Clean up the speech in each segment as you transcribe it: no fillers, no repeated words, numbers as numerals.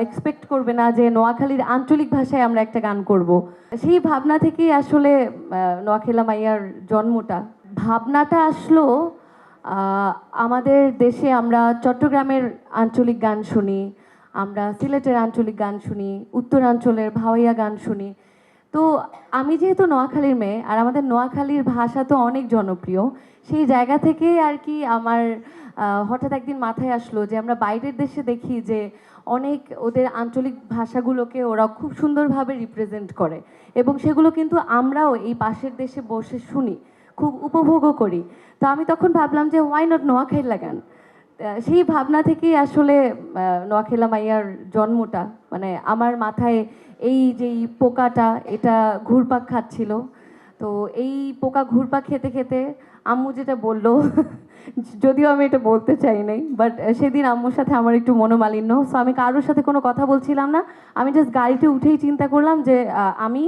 Expect করবে না যে নোয়াখালীর আঞ্চলিক ভাষায় আমরা একটা গান করব। সেই ভাবনা থেকেই আসলে নোয়াখালী মাইয়ার জন্মটা। ভাবনাটা আসলো আহ, আমাদের দেশে আমরা চট্টগ্রামের আঞ্চলিক গান শুনি, আমরা সিলেটের আঞ্চলিক গান শুনি, উত্তরাঞ্চলের ভাওয়াইয়া গান শুনি। তো আমি যেহেতু নোয়াখালীর মেয়ে আর আমাদের নোয়াখালীর ভাষা তো অনেক জনপ্রিয়, সেই জায়গা থেকে আর কি আমার হঠাৎ একদিন মাথায় আসলো যে আমরা বাইরের দেশে দেখি যে অনেক ওদের আঞ্চলিক ভাষাগুলোকে ওরা খুব সুন্দরভাবে রিপ্রেজেন্ট করে, এবং সেগুলো কিন্তু আমরাও এই পাশের দেশে বসে শুনি, খুব উপভোগও করি। তো আমি তখন ভাবলাম যে ওয়াই নট নোয়াখাইলা গান। সেই ভাবনা থেকেই আসলে নোয়াখালী মাইয়ার জন্মটা। মানে আমার মাথায় এই যে এই পোকাটা, এটা ঘুরপাক খাচ্ছিল। তো এই পোকা ঘুরপাক খেতে খেতে আম্মু যেটা বললো যদিও আমি এটা বলতে চাই নাই, বাট সেদিন আম্মুর সাথে আমার একটু মনোমালিন্য, সো আমি কারোর সাথে কোনো কথা বলছিলাম না। আমি জাস্ট গাড়িতে উঠেই চিন্তা করলাম যে আমি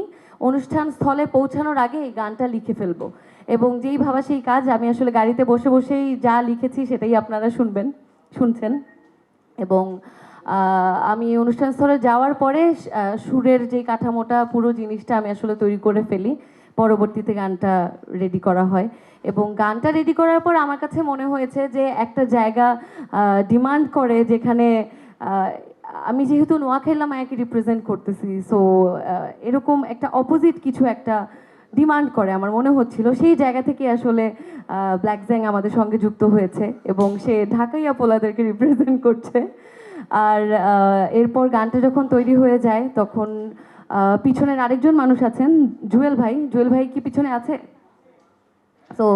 অনুষ্ঠান স্থলে পৌঁছানোর আগে এই গানটা লিখে ফেলবো, এবং যেই ভাবা সেই কাজ। আমি আসলে গাড়িতে বসে বসেই যা লিখেছি সেটাই আপনারা শুনছেন। এবং আমি অনুষ্ঠান স্থলে যাওয়ার পরে সুরের যে কাঠামোটা, পুরো জিনিসটা আমি আসলে তৈরি করে ফেলি। পরবর্তীতে গানটা রেডি করা হয়, এবং গানটা রেডি করার পর আমার কাছে মনে হয়েছে যে একটা জায়গা ডিমান্ড করে, যেখানে আহ, আমি যেহেতু নোয়াখালী মায়াকে রিপ্রেজেন্ট করতেছি, সো এরকম একটা অপোজিট কিছু একটা ডিমান্ড করে আমার মনে হচ্ছিল। সেই জায়গা থেকে আসলে ব্ল্যাক জ্যাং আমাদের সঙ্গে যুক্ত হয়েছে, এবং সে ঢাকাইয়া পোলাদেরকে রিপ্রেজেন্ট করছে। আর এরপর গানটা যখন তৈরি হয়ে যায় তখন পিছনের আরেকজন মানুষ আছেন, জুয়েল ভাই। জুয়েল ভাই কি পিছনে আছে? তো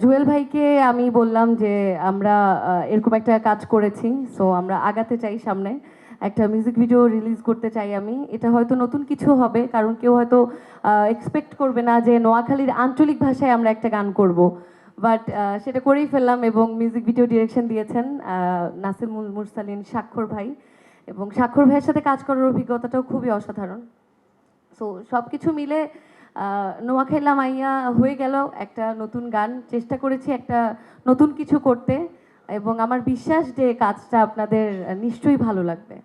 জুয়েল ভাইকে আমি বললাম যে আমরা এরকম একটা কাজ করেছি, সো আমরা আগাতে চাই সামনে, একটা মিউজিক ভিডিও রিলিজ করতে চাই আমি। এটা হয়তো নতুন কিছু হবে, কারণ কেউ হয়তো এক্সপেক্ট করবে না যে নোয়াখালীর আঞ্চলিক ভাষায় আমরা একটা গান করব, বাট সেটা করেই ফেললাম। এবং মিউজিক ভিডিও ডিরেকশন দিয়েছেন নাসির মুরসালিন স্বাক্ষর ভাই, এবং স্বাক্ষর ভাইয়ের সাথে কাজ করার অভিজ্ঞতাটাও খুবই অসাধারণ। সো সব কিছু মিলে নোয়াখাইলা মাইয়া হয়ে গেল একটা নতুন গান। চেষ্টা করেছি একটা নতুন কিছু করতে, এবং আমার বিশ্বাস যে কাজটা আপনাদের নিশ্চয়ই ভালো লাগবে।